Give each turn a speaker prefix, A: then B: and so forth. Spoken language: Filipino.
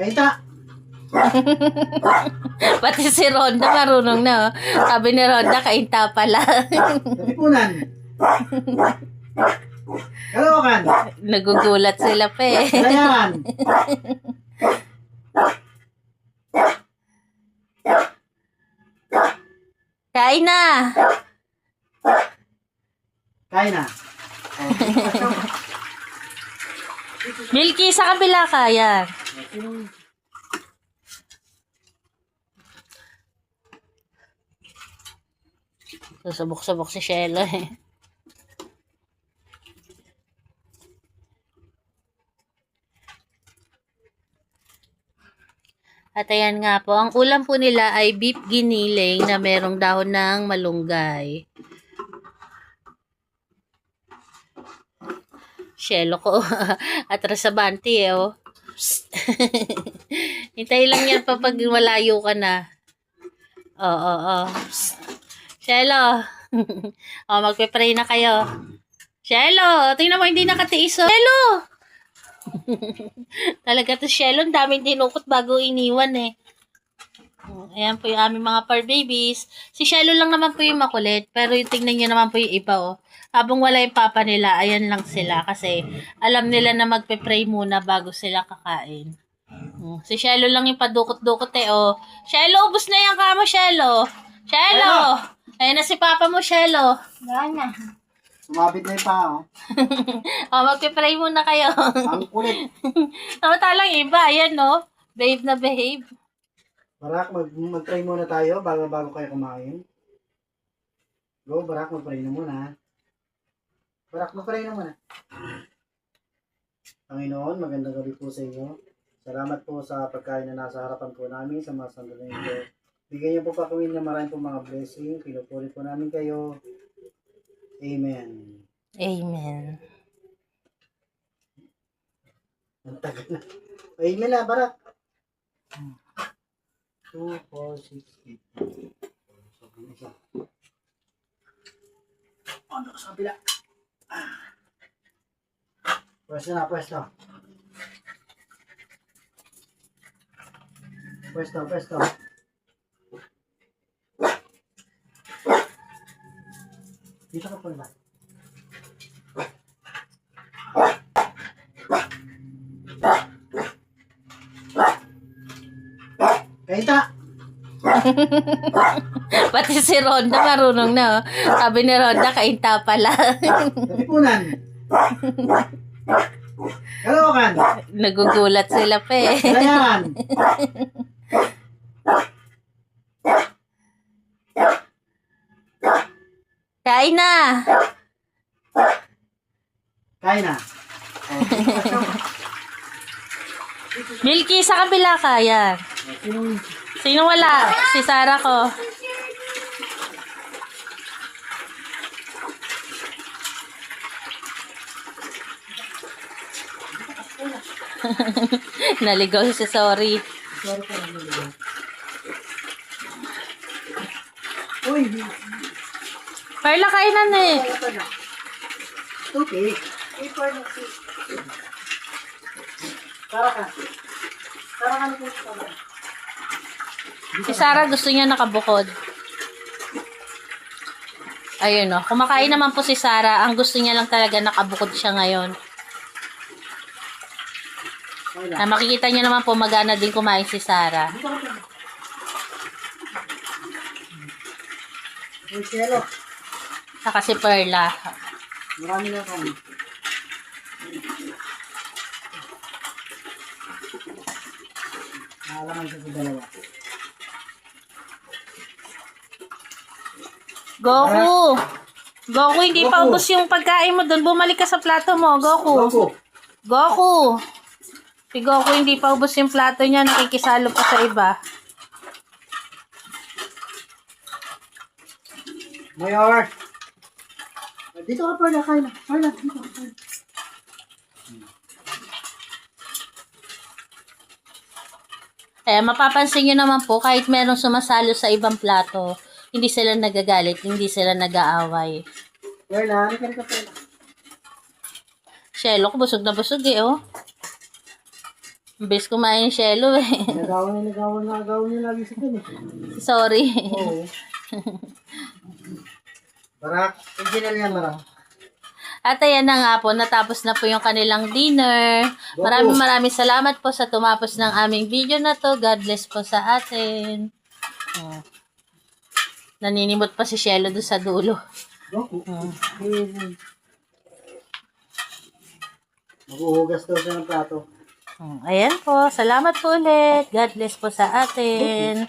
A: Kaita!
B: Pati si Rhonda marunong na. Oh. Sabi ni Rhonda, kainta pala.
A: Katipunan! Kalawakan!
B: Nagugulat sila pa eh.
A: Kalayaran!
B: Kain na!
A: Kain na.
B: Milky, sa kabila ka. Yan. Susubok-subok si Shelo eh. At ayan nga po, ang ulam po nila ay beef giniling na merong dahon ng malunggay. Shelo ko. Atrasabante eh, oh. Hintay lang yan pa pag malayo ka na. Oo. Shelo. Magpe-pray na kayo. Shelo, tingnan mo, hindi nakatiis. Shelo! Talaga to Shelo, ang daming dinukot bago iniwan eh. Ayan po yung aming mga fur babies. Si Shelo lang naman po yung makulit, pero yung tingnan nyo naman po yung iba oh. Habang wala yung papa nila, ayan lang sila kasi alam nila na magpe-pray muna bago sila kakain. Si Shelo lang yung padukot-dukot eh oh. Shelo, ubos na yung kamo Shelo. Shelo! Ayan na si papa mo Shelo.
C: Gana.
A: Sumabit na yung paa, oh.
B: Magpe-pray muna kayo.
A: Ang kulit.
B: Samantalang iba, ayan no. Babe na babe.
A: Barak, mag-pray muna tayo bago kayo kumain. Go, Barak, mag-pray na muna. Barak, mag-pray na muna. Panginoon, magandang gabi po sa inyo. Salamat po sa pagkain na nasa harapan po namin sa mga sandali ito. Bigyan niyo po pa kami ng maraming po mga blessing. Pinupuri po namin kayo. Amen.
B: Amen.
A: Ang tagal na. Amen na, Barak. 2, 4, 6, 8. Ano sa kabila? Pwesto na, pwesto. Pwesto. Dito ka po ba? Kaita!
B: Pati si Rhonda marunong na. Oh. Sabi ni Rhonda, kainta pala.
A: Katipunan! Kalawakan!
B: Nagugulat sila pa eh.
A: Kalayaran!
B: Kain na!
A: Kain na.
B: Milky, sa kabila ka. Yan. Sino wala? Si Sarah ko. Naligaw si sorry.
A: Uy!
B: Carla, kainan eh.
A: Okay. Tara ka na po sa kamay.
B: Si Sarah gusto niya nakabukod. Ayun o. Kumakain naman po si Sarah. Ang gusto niya lang talaga nakabukod siya ngayon. Makikita niyo naman po magana din kumain si Sarah.
A: Uy, Cielo.
B: Saka si Perla.
A: Marami na kami. Nakalaman siya sa dalawa.
B: Goku! Goku, hindi pa ubos yung pagkain mo doon. Bumalik ka sa plato mo, Goku. Goku! Si Goku hindi pa ubos yung plato niya. Nakikisalo pa sa iba.
A: Mayor! Dito ka pa na, Carla. Carla, dito ka pa.
B: Mapapansin nyo naman po, kahit merong sumasalo sa ibang plato, hindi sila nagagalit, hindi sila nag-aaway.
A: Carla, ano ka pa?
B: Shelo ko, busog na busog eh, oh. Bes kumain yung Shelo eh.
A: Nagawan niya lagi sa dun eh.
B: Sorry.
A: Oo. Marak, original yan, Marak.
B: At ayan na nga po, natapos na po yung kanilang dinner. Maraming salamat po sa tumapos ng aming video na to. God bless po sa atin. Naninimot pa si Shelo doon sa dulo.
A: Maghuhugas daw siya ng plato.
B: Ayan po, salamat po ulit. God bless po sa atin.